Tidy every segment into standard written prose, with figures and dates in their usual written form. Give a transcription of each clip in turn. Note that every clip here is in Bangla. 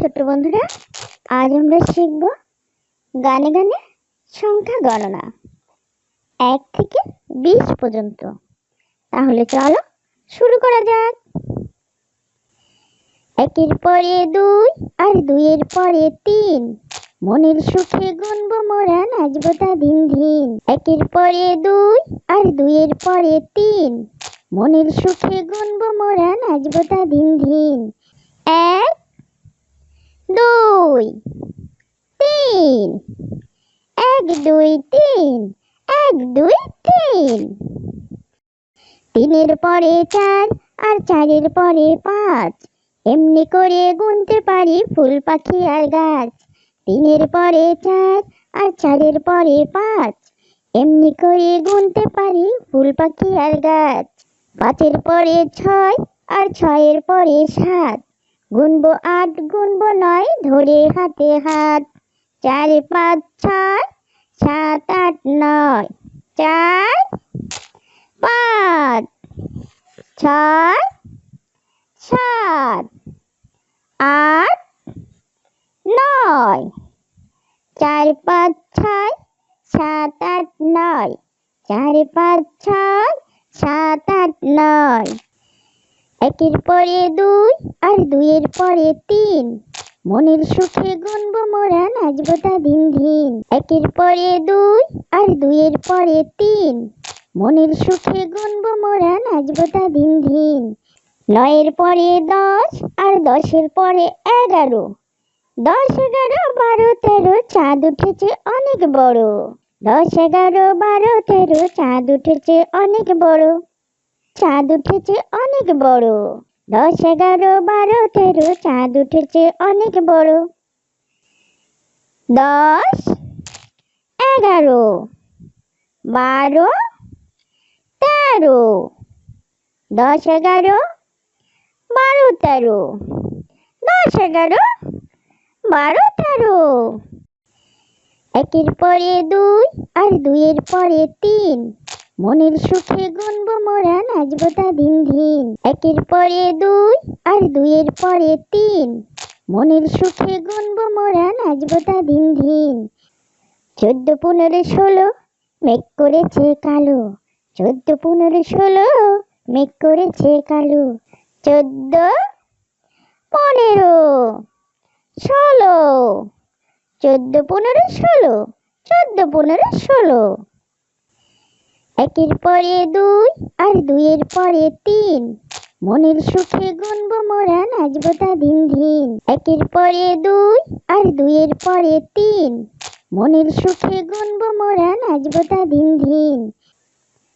ছোট বন্ধুরা, আজ আমরা শিখব গানে গানে সংখ্যা গণনা 1 থেকে 20 পর্যন্ত। তাহলে চলো শুরু করা যাক। 1-এর পরে 2 আর 2-এর পরে 3, মনের সুখে গুনবো মোরা, নাচবো তা দিন দিন। 1-এর পরে 2 আর 2-এর পরে 3, মনের সুখে গুনবো মোরা, নাচবো তা দিন দিন। 1 2 3, 1 2 3, 1 2 3। 3-এর পরে 4 আর 4-এর পরে 5, এমনি করে গুনতে পারি ফুল পাখি আর গাছ। 3-এর পরে 4 আর 4-এর পরে 5, এমনি করে গুনতে পারি ফুল পাখি আর গাছ। 5-এর পরে 6 আর 6-এর পরে 7, গুনবো 8 গুনবো 9 ধরে হাতে হাত। 4 5 6 7 8 9, 4 5 6 7 8 9, 4 5 6 7 8 9, 4 5 6 7 8 9। 1-এর পরে 2 আর 2-এর পরে 3, মনের সুখে গুনবো মোরা, নাচবো তা দিন দিন। 1-এর পরে 2 আর 2-এর পরে 3, মনের সুখে গুনবো মোরা, নাচবো তা দিন দিন। 9-এর পরে 10 আর 10-এর পরে 11, 10 11 12 13, চাঁদ উঠেছে অনেক বড়। 10 11 12 13, চাঁদ উঠেছে অনেক বড়, চাঁদ উঠেছে অনেক বড়। 10 11 12 13, চাঁদ উঠেছে অনেক বড়। 10 11 12 13, 10 11 12 13, 10 11 12 13। 1-এর পরে 2 আর 2-এর পরে 3, মনের সুখে গুনবো মোরা, নাচবো তা দিন দিন। 1-এর পরে 2 আর 2-এর পরে 3, মনের সুখে গুনবো মোরা, নাচবো তা দিন দিন। 14 15 16, মেঘ করেছে কালো। 14 15 16, মেঘ করেছে কালো। 14 15 16, 14 15 16, 14 15 16। 1-এর পরে 2 আর 2-এর পরে 3, মনের সুখে গুনবো মোরা, নাচবো তা দিন দিন। 1-এর পরে 2 আর 2-এর পরে 3, মনের সুখে গুনবো মোরা, নাচবো তা দিন দিন।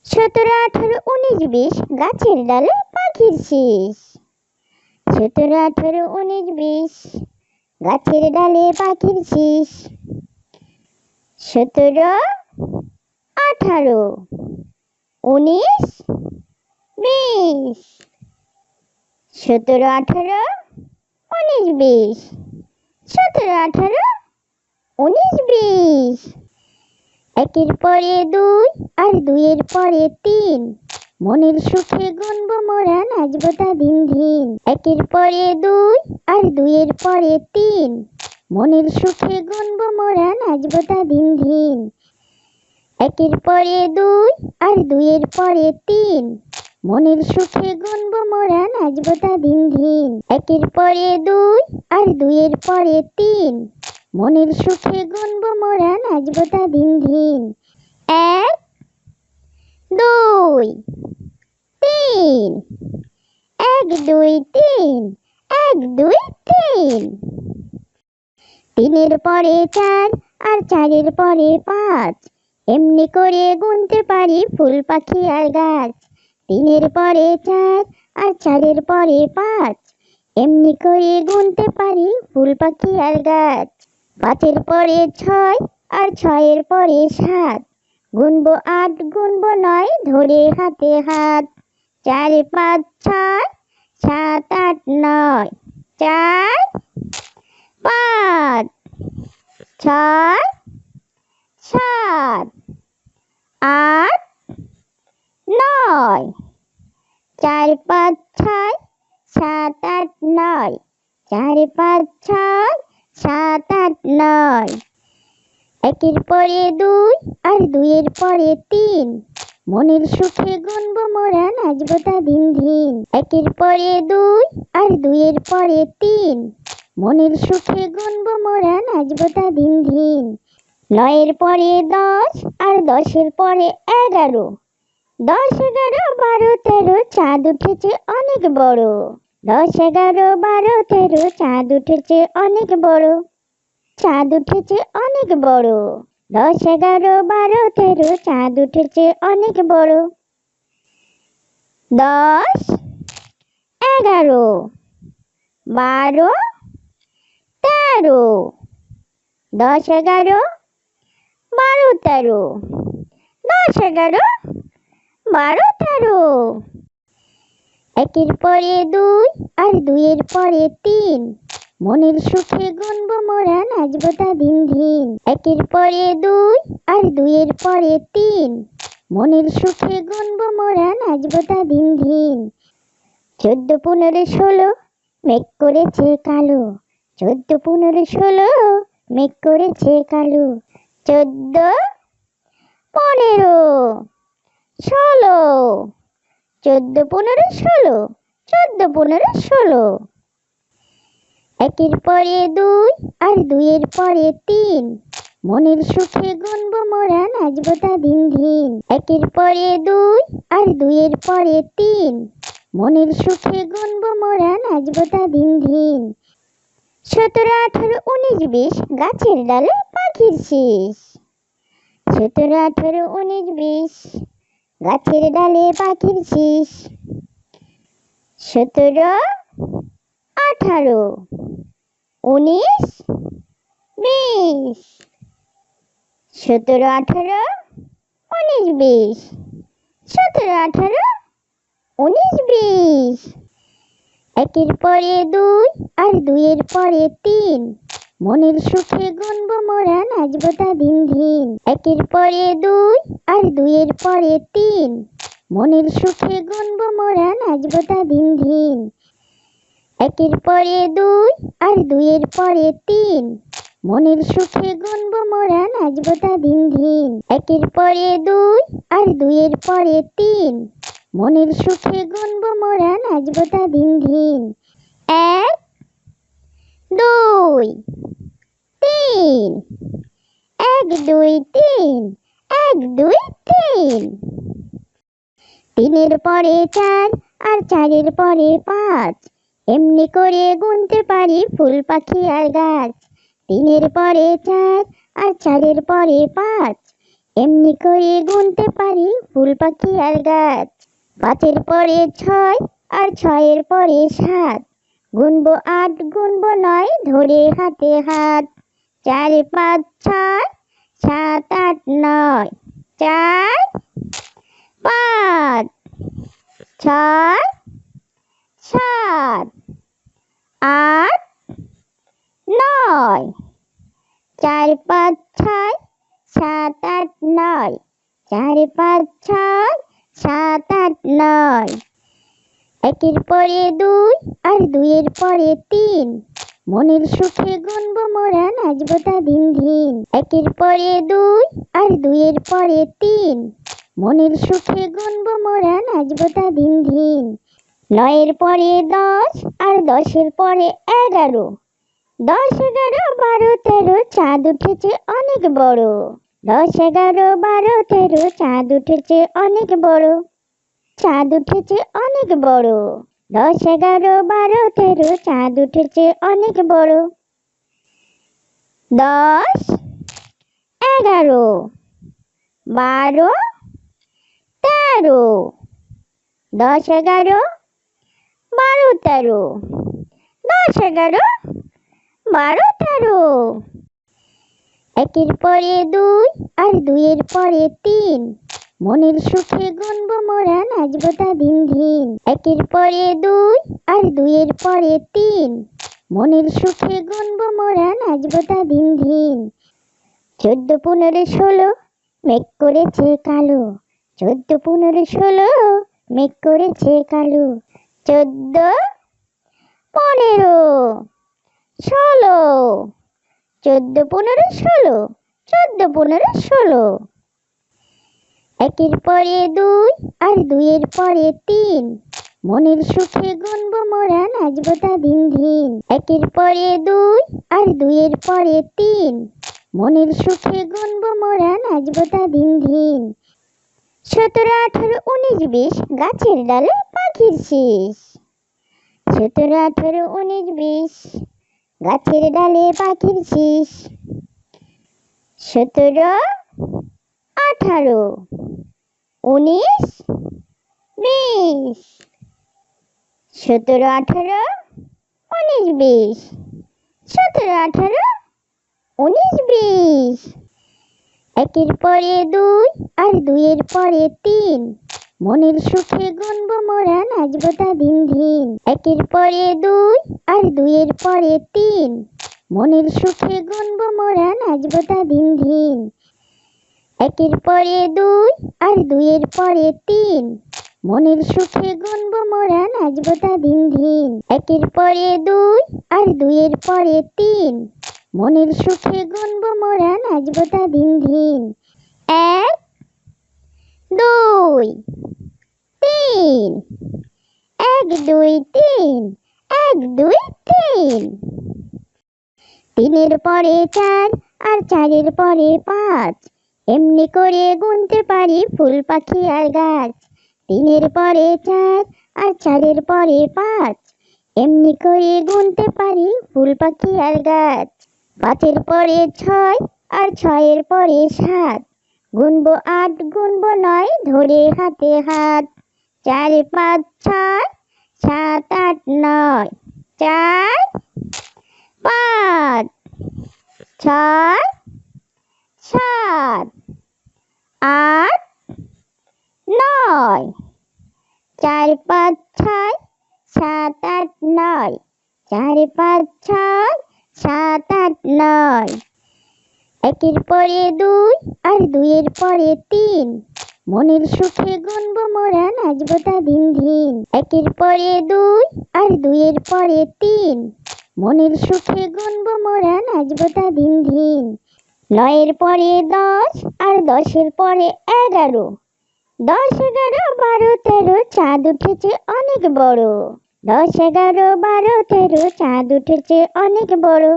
17 18 19 20, গাছের ডালে পাখির শীষ। 17 18 19 20, গাছের ডালে পাখির শীষ। 17 18 19 20, 17 18 19 20, 17 18 19 20। 1-এর পরে 2 আর 2-এর পরে 3, মনের সুখে গুনবো মোরা, নাচবো তা দিন দিন। 1-এর পরে 2 আর 2-এর পরে 3, মনের সুখে গুনবো মোরা, নাচবো তা দিন দিন। 1-এর পরে 2 আর 2-এর পরে 3, মনের সুখে গুনবো মোরা, নাচবো তা দিন দিন। 1-এর পরে 2 আর 2-এর পরে 3, মনের সুখে গুনবো মোরা, নাচবো তা দিন দিন। 1 2 3, 1 2 3, 1 2 3। 3-এর পরে 4 আর 4-এর পরে 5, এমনি করে গুনতে পারি ফুল পাখি আর গাছ। 3-এর পরে 4 আর 4-এর পরে 5, এমনি করে গুনতে পারি ফুল পাখি আর গাছ। 5-এর পরে 6 আর 6-এর পরে 7, গুনবো 8 গুনবো 9 ধরে হাতে হাত। 4 5 6 7 8 9, 4 5 6 7 8 9, 4 5 6 7 8 9, চার পাঁচ ছয় সাত আট নয়। একের পরে দুই আর দুইয়ের পরে তিন, মনের সুখে গুনবো মোরা নাচবো তা দিন দিন। একের পরে দুই আর দুইয়ের পরে তিন, মনের সুখে গুনবো মোরা নাচবো তা দিন দিন। নয়ের পরে দশ আর দশের পরে এগারো, 10 11 12 13, চাঁদ উঠেছে অনেক বড়। 10 11 12 13, চাঁদ উঠেছে অনেক বড়। চাঁদ উঠেছে অনেক বড়। 10 11 12 13, চাঁদ উঠেছে অনেক বড়। 10 11 12 13, 10 11 12 13, 10 11 12 13। একের পরে দুই আর দুইয়ের পরে তিন, মনের সুখে গুনবো মোরা নাচবো তা দিন দিন। একের পরে দুই আর দুইয়ের পরে তিন, মনের সুখে গুনবো মোরা নাচবো তা দিন দিন। 14 15 16, মেঘ করেছে কালো। 14 15 16, মেঘ করেছে কালো। 14 15 16, 14 15 16, 14 15 16। একের পরে দুই আর দুইয়ের পরে তিন, মনের সুখে গুনবো মোরা নাচবো তা দিন দিন। একের পরে দুই আর দুইয়ের পরে তিন, মনের সুখে গুনবো মোরা নাচবো তা দিন দিন। 17 18 19 20, গাছের ডালে পাখির শীষ। 17 18 19 20, গাছের ডালে পাখির শীষ। 17 18 19 20, 17 18 19 20, 17 18 19 20। একের পরে দুই আর দুইয়ের পরে তিন, মনের সুখে গুনবো মোরা নাচবো তা দিন দিন। একের পরে দুই আর দুইয়ের পরে তিন, মনের সুখে গুনবো মোরা নাচবো তা দিন দিন। একের পরে দুই আর দুইয়ের পরে তিন, মনের সুখে গুনবো মোরা নাচবো তা দিন দিন। একের পরে দুই আর দুইয়ের পরে তিন, মনের সুখে গুনবো মোরা নাচবো তা দিন দিন। 1 2 3, 1 2 3, 1 2 3। তিনের পরে চার আর চারের পরে পাঁচ, এমনি করে গুনতে পারি ফুল পাখি আর গাছ। তিনের পরে চার আর চারের পরে পাঁচ, এমনি করে গুনতে পারি ফুল পাখি আর গাছ। পাঁচের পরে ছয় আর ছয়ের পরে সাত, গুনবো 8 গুনবো 9, ধরে হাতে হাত। 4 5 6 7 8 9, 4 5 6 7 8 9, 4 5 6 7 8 9, 4 5 6 7 8 9। একের পরে দুই আর দুইয়ের পরে তিন, মনের সুখে গুনবো মোরা নাচবো তা দিন দিন। একের পরে দুই আর দুইয়ের পরে তিন, মনের সুখে গুনবো মোরা নাচবো তা দিন দিন। 9 পরে 10 আর 10 পরে 11, 10 11 12 13, চাঁদ উঠেছে অনেক বড়। 10 11 12 13, চাঁদ উঠেছে অনেক বড়। চাঁদ উঠেছে অনেক বড়। 10 11 12 13, চাঁদ উঠেছে অনেক বড়। 10 11 12 13, 10 11 12 13, 10 11 12 13। একের পরে দুই আর দুইয়ের পরে তিন, মনের সুখে গুনবো মোরা নাচবো তা দিন দিন। একের পরে দুই আর দুইয়ের পরে তিন, মনের সুখে গুনবো মোরা নাচবো তা দিন দিন। 14 15 16, মেঘ করেছে কালো। 14 15 16, মেঘ করেছে কালো। 14 15 ষোলো। 14 15 16, 14 15 16। একের পরে দুই আর দুইয়ের পরে তিন, মনের সুখে গুনবো মোরা নাচবো তা দিন দিন। একের পরে দুই আর দুইয়ের পরে তিন, মনের সুখে গুনবো মোরা নাচবো তা দিন দিন। 17 18 19 20, গাছের ডালে পাখির শীষ। 17 18 19 20, গাছের ডালে পাখির শীষ। 17 18 19 20, 17 18 19 20, 17 18 19 20। একের পরে দুই আর দুইয়ের পরে তিন, মনের সুখে গুনবো মোরা নাচবো তা দিন দিন। একের পরে দুই আর দুইয়ের পরে তিন, মনের সুখে গুনবো মোরা নাচবো তা দিন দিন। একের পরে দুই আর দুইয়ের পরে তিন, মনের সুখে গুনবো মোরা নাচবো তা দিন দিন। একের পরে দুই আর দুইয়ের পরে তিন, মনের সুখে গুনবো মোরা নাচবো তা দিন দিন। 1 2 3, 1 2 3, 1 2 3। তিনের পরে চার আর চারের পরে পাঁচ, এমনি করে গুনতে পারি ফুল পাখি আর গাছ। তিনের পরে চার আর চারের পরে পাঁচ, এমনি করে গুনতে পারি ফুল পাখি আর গাছ। পাঁচের পরে ছয় আর ছয়ের পরে সাত, গুনবো 8 গুনবো 9 ধরে হাতে হাত। 4 5 6 7 8 9, 4 5 6 7 8 9, 4 5 6 7 8 9, 4 5 6 7 8 9। একের পরে দুই আর দুইয়ের পরে তিন, মনের সুখে গুনবো মোরা নাচবো তা দিন দিন। একের পরে দুই আর দুইয়ের পরে তিন, মনের সুখে গুনবো মোরা নাচবো তা দিন দিন। 9 পরে 10 আর 10 পরে 11, 10 11 12 13, চাঁদ উঠেছে অনেক বড়। 10 11 12 13, চাঁদ উঠেছে অনেক বড়,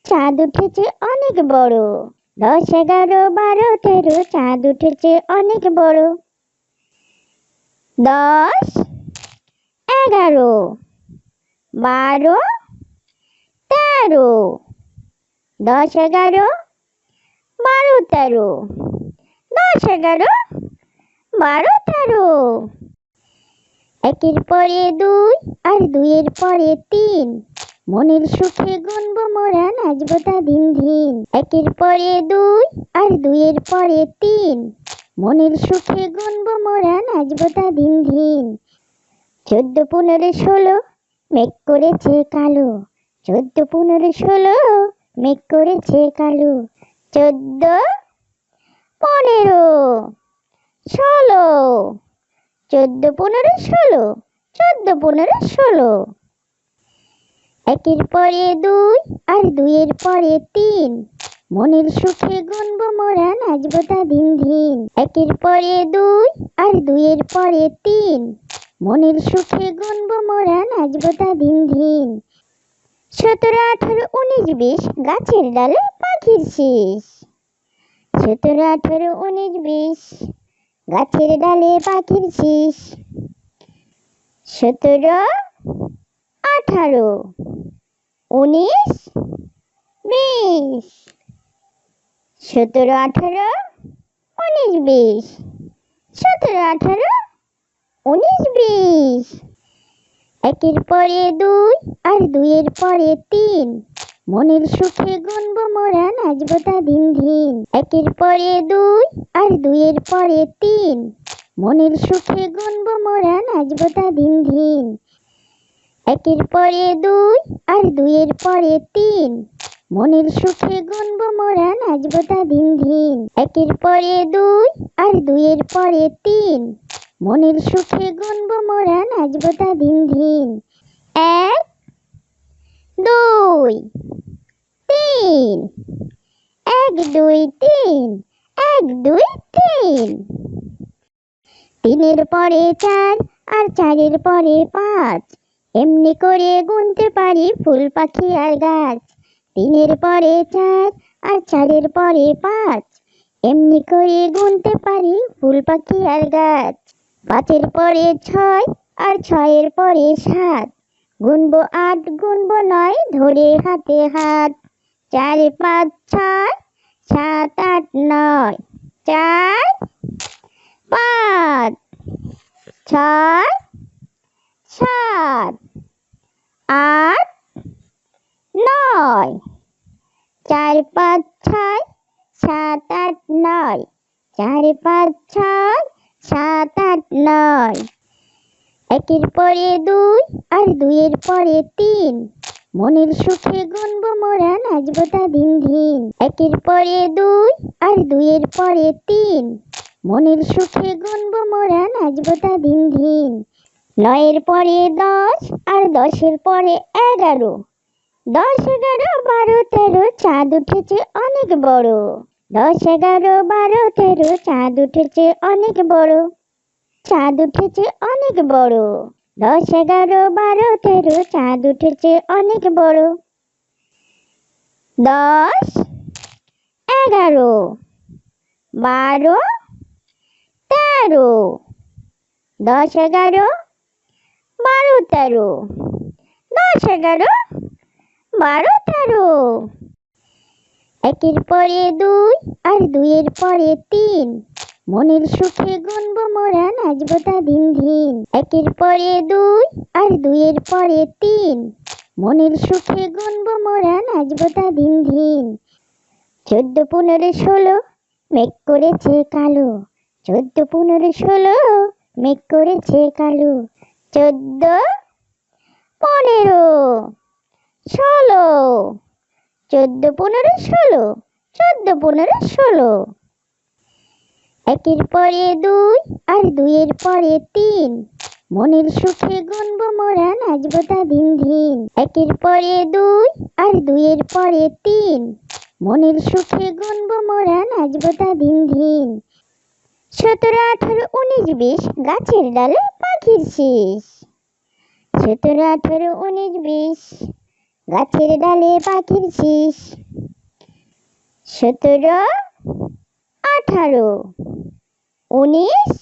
চাঁদ উঠেছে অনেক বড়। 10 11 12 13, চাঁদ উঠেছে অনেক বড়। 10 11 12 13, 10 11 12 13, 10 11 12 13। একের পরে দুই আর দুইয়ের পরে তিন, মনের সুখে গুনবো মোরা নাচবো তা দিন দিন। একের পরে দুই আর দুইয়ের পরে তিন, মনের সুখে গুনবো মোরা নাচবো তা দিন দিন। 14 15 16, মেঘ করেছে কালো। 14 15 16, মেঘ করেছে কালো। 14 15 16, 14 15 16, 14 15 16। একের পরে দুই আর দুইয়ের পরে তিন, মনের সুখে গুনবো মোরা নাচবো তা দিন দিন। একের পরে দুই আর দুইয়ের পরে তিন, মনের সুখে গুনবো মোরা নাচবো তা দিন দিন। 17 18 19 20, গাছের ডালে পাখির শীষ। 17 18 19 20, গাছের ডালে পাখির শীষ। 17 18 19 20, 17 18 19 20, 17 18 19 20। একের পরে দুই আর দুইয়ের পরে তিন, মনের সুখে গুনবো মোরা নাচবো তা দিন দিন। একের পরে দুই আর দুইয়ের পরে তিন, মনের সুখে গুনবো মোরা নাচবো তা দিন দিন। একের পরে দুই আর দুইয়ের পরে তিন, মনের সুখে গুনবো মোরা নাচবো তা দিন দিন। একের পরে দুই আর দুইয়ের পরে তিন, মনের সুখে গুনবো মোরা নাচবো তা দিন দিন। 1 দুই, তিন, এক দুই তিন, এক দুই তিন। তিনের পরে চার আর চারের পরে পাঁচ, এমনি করে গুনতে পারি ফুল পাখি আর গাছ। তিনের পরে চার আর চারের পরে পাঁচ, এমনি করে গুনতে পারি ফুল পাখি আর গাছ। পাঁচের পরে ছয় আর ছয়ের পরে সাত, গুনবো আট গুনবো নয় ধরে হাতে হাত। চার পাঁচ ছয়, সাত আট নয়, চার পাঁচ ছয় সাত আট নয়, চার পাঁচ ছয়, সাত আট নয়, চার পাঁচ ছয়, সাত আট নয়। একের পরে দুই আর দুইয়ের পরে তিন, মনের সুখে গুনবো মোরা নাচবো তা দিন দিন। একের পরে দুই আর দুইয়ের পরে তিন, মনের সুখে গুনবো মোরা নাচবো তা দিন দিন। নয়ের পরে দশ আর দশের পরে এগারো, দশ এগারো বারো তেরো চাঁদ উঠেছে অনেক বড়। দশ এগারো বারো তেরো চাঁদ উঠেছে অনেক বড়, চাঁদ উঠেছে অনেক বড়। দশ এগারো বারো তেরো চাঁদ উঠেছে অনেক বড়। দশ এগারো বারো তেরো, দশ এগারো বারো তেরো, দশ এগারো বারো তেরো। একের পরে দুই আর দুইয়ের পরে তিন, মনের সুখে গুনবো মোরা নাচবো তা দিন দিন। একের পরে দুই আর দুইয়ের পরে তিন, মনের সুখে গুনবো মোরা নাচবো তা দিন দিন। 14 15 16 মেঘ করেছে কালো, 14 15 16 মেঘ করেছে কালো। 14 15 16, 14 15 16, 14 15 16। একের পরে দুই আর দুইয়ের পরে তিন, মনের সুখে গুনবো মোরা নাচবো তা দিন দিন। একের পরে দুই আর দুইয়ের পরে তিন, মনের সুখে গুনবো মোরা নাচবো তা দিন দিন। 17 18 19 20 গাছের ডালে পাখির শীষ। 17 18 19 20 গাছের ডালে পাখির শীষ। 17 18 19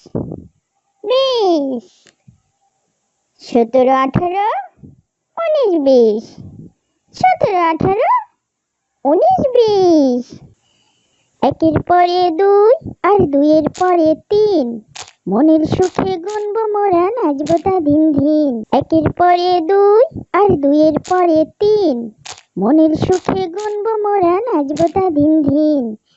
20, 17 18 19 20, 17 18 19 20। একের পরে দুই আর দুইয়ের পরে তিন, মনের সুখে গুনবো মোরা নাচবো তা দিন দিন। একের পরে দুই আর দুইয়ের পরে তিন, মনের সুখে গুনবো মোরা নাচবো তা দিন দিন।